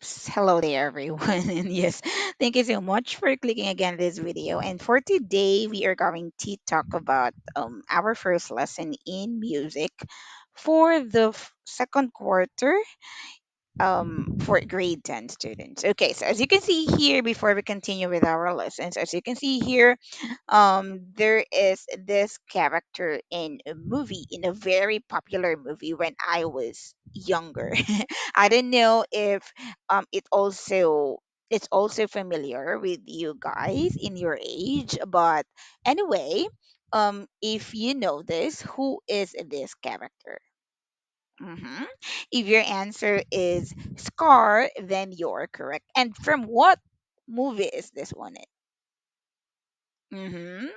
Hello there, everyone. And yes, thank you so much for clicking again this video. And for today, we are going to talk about our first lesson in music for the second quarter for grade 10 students. Okay, so as you can see here, before we continue with our lessons, as you can see here, there is this character in a movie, in a very popular movie when I was younger. I don't know if it's also familiar with you guys in your age, but anyway, if you know this, who is this character? hmm If your answer is Scar, then you're correct. And from what movie is this one?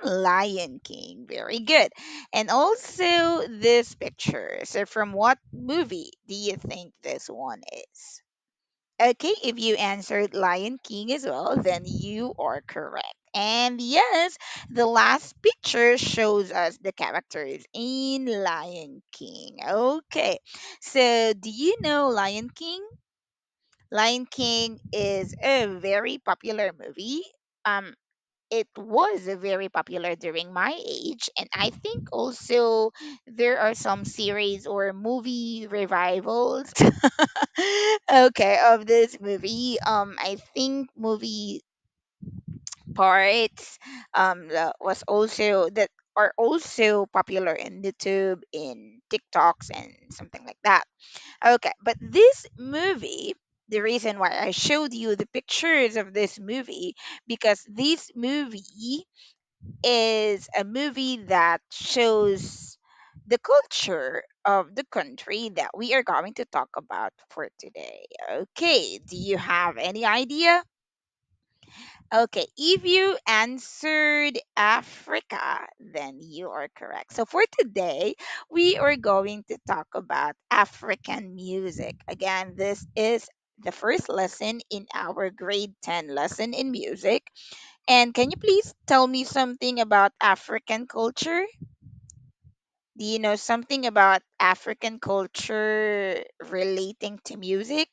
Lion King. Very good. And also this picture. So from what movie do you think this one is? Okay, if you answered Lion King as well, then you are correct. And yes, the last picture shows us the characters in Lion King. Okay, so do you know Lion King? Lion King is a very popular movie. Um, it was very popular during my age, and I think also there are some series or movie revivals okay of this movie. I think movie parts that was also that are also popular in YouTube, in TikToks, and something like that. Okay, but this movie, the reason why I showed you the pictures of this movie, because this movie is a movie that shows the culture of the country that we are going to talk about for today. Okay, do you have any idea? Okay, if you answered Africa, then you are correct. So for today, we are going to talk about African music. Again, this is the first lesson in our grade 10 lesson in music. And can you please tell me something about African culture? Do you know something about African culture relating to music?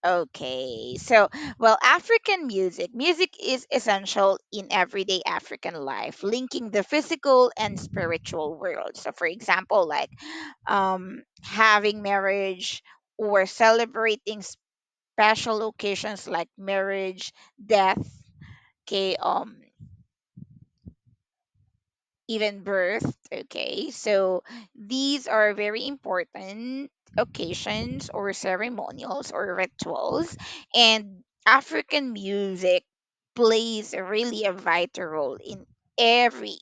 Okay, so African music is essential in everyday African life, linking the physical and spiritual world. So, for example, like having marriage or celebrating special occasions like marriage, death, okay, even birth. Okay, so these are very important occasions or ceremonials or rituals, and African music plays really a vital role in every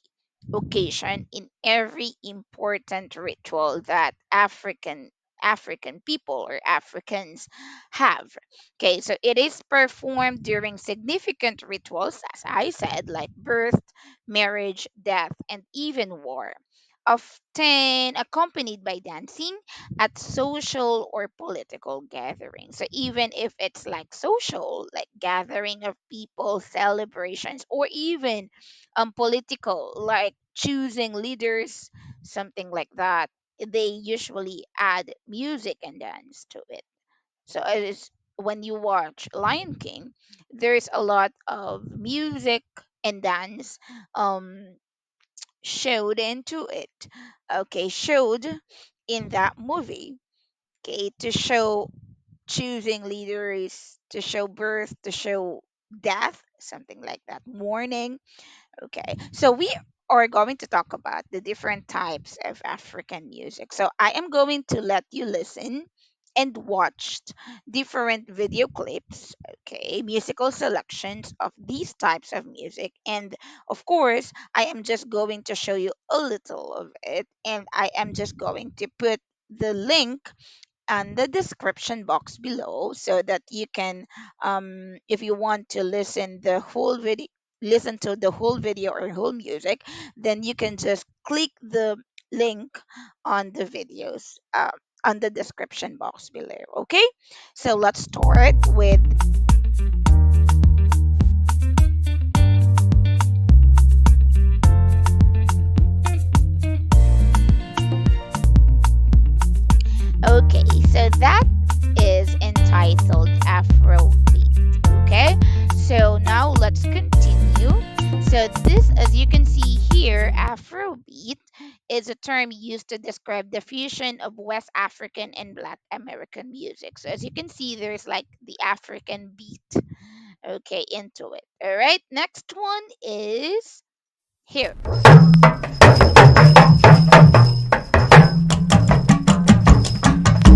occasion, in every important ritual that African people or Africans have. Okay, so it is performed during significant rituals, as I said, like birth, marriage, death, and even war, often accompanied by dancing at social or political gatherings. So even if it's like social, like gathering of people, celebrations, or even political, like choosing leaders, something like that, they usually add music and dance to it. So it is when you watch Lion King, there's a lot of music and dance um showed into it. Okay, showed in that movie. Okay, to show choosing leaders, to show birth, to show death, something like that. Mourning. Okay, so we are going to talk about the different types of African music. So I am going to let you listen and watch different video clips, okay, musical selections of these types of music. And of course, I am just going to show you a little of it, and I am just going to put the link and the description box below so that you can if you want to listen to the whole video or whole music, then you can just click the link on the videos on the description box below. Okay, so let's start with. Okay, so that is entitled a term used to describe the fusion of West African and Black American music. So as you can see, there's like the African beat, okay, into it. All right, next one is here.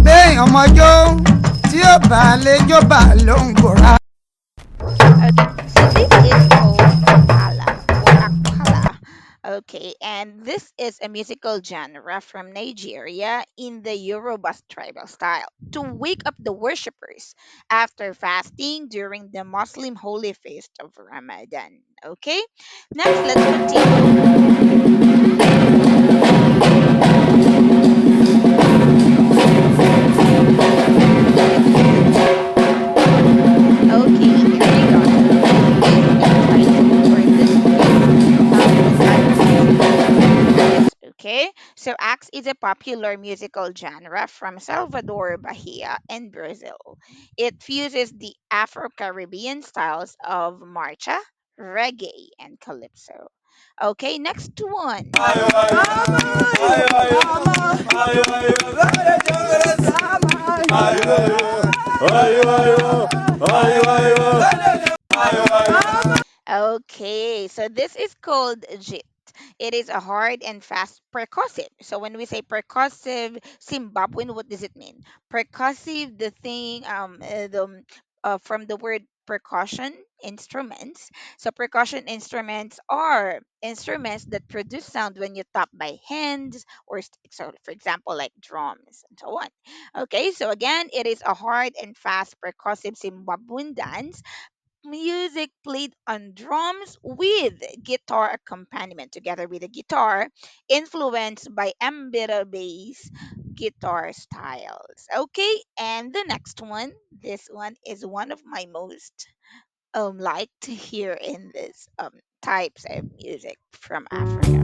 béèyàn mọjó tí ó bá lè jó bá ló ń bòrá. Okay, so this is called Apala or Apala. Okay, and this is a musical genre from Nigeria in the Yoruba tribal style to wake up the worshippers after fasting during the Muslim holy feast of Ramadan. Okay, next let's continue. Okay, here we go. So this is entitled, or this is the type of music called axe. Okay, so axe is a popular musical genre from Salvador, Bahia, and Brazil. It fuses the Afro-Caribbean styles of marcha, reggae, and calypso. Okay, next one. Okay, so this is called Jive. It is a hard and fast percussive. So when we say percussive Zimbabwean, what does it mean? Percussive, the thing, from the word percussion instruments. So percussion instruments are instruments that produce sound when you tap by hands or so for example like drums and so on. Okay, so again, it is a hard and fast percussive Zimbabwean dance music played on drums with guitar accompaniment together with the guitar influenced by ambient bass guitar styles. Okay, and the next one, this one is one of my most liked to hear in this types of music from Africa.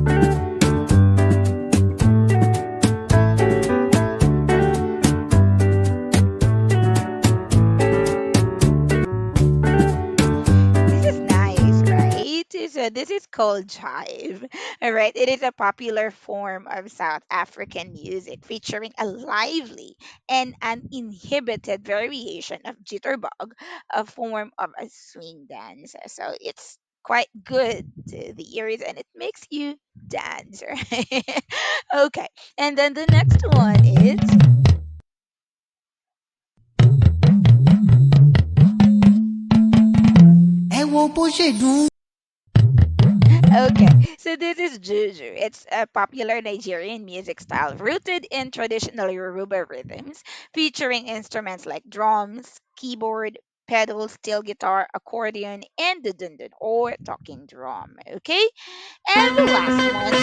This is nice, right? So this is called Jive. All right. It is a popular form of South African music featuring a lively and uninhibited variation of jitterbug, a form of a swing dance. So it's quite good to the ears and it makes you dance, right? Okay. And then the next one is ẹ wo bó ṣe dùn. okay, so this is Juju. It's a popular Nigerian music style rooted in traditional Yoruba rhythms, featuring instruments like drums, keyboard, pedal, steel guitar, accordion, and the dundun or talking drum. Okay, and the last one.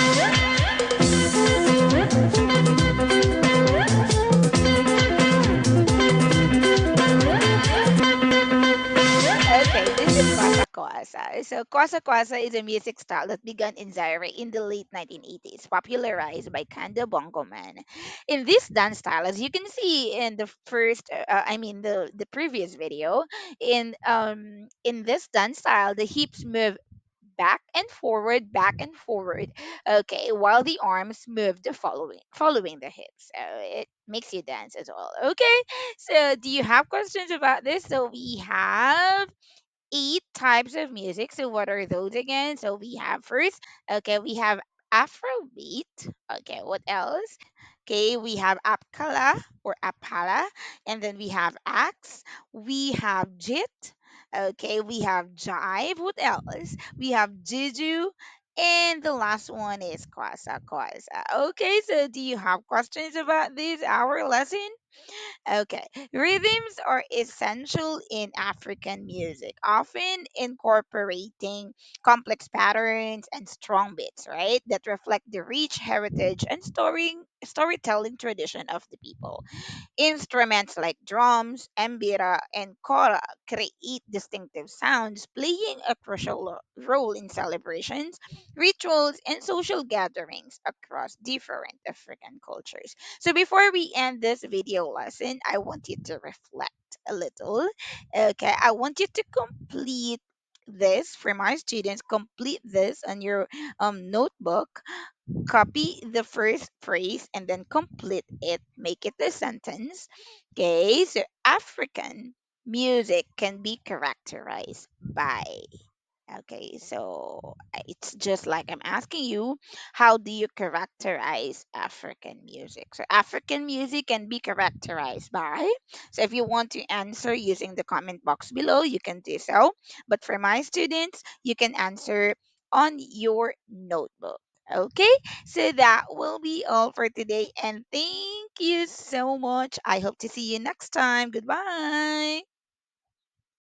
Okay, this is Kwasa Kwasa. So Kwasa Kwasa is a music style that began in Zaire in the late 1980s, popularized by Kanda Bongo Man. In this dance style, as you can see in the first, I mean the previous video, in this dance style, the hips move back and forward. Okay, while the arms move the following the hips. So it makes you dance as well. Okay, so do you have questions about this? So we have eight types of music. So what are those again? So we have first, okay, we have Afrobeat. Okay, what else? Okay, we have Apkala or Apala, and then we have Axe. We have Jit. Okay, we have Jive. What else? We have Juju. And the last one is Kwasa Kwasa. Okay, so do you have questions about this, our lesson? Okay. Rhythms are essential in African music, often incorporating complex patterns and strong beats, right? That reflect the rich heritage and storytelling tradition of the people. Instruments like drums, mbira, and kora create distinctive sounds, playing a crucial role in celebrations, rituals, and social gatherings across different African cultures. So before we end this video lesson, I want you to reflect a little. Okay, I want you to complete this for my students. Complete this on your notebook. copy the first phrase and then complete it, make it a sentence. Okay, so African music can be characterized by. Okay, so it's just like I'm asking you, how do you characterize African music? So African music can be characterized by. So if you want to answer using the comment box below, you can do so. But for my students, you can answer on your notebook. Okay, so that will be all for today. And thank you so much. I hope to see you next time. Goodbye.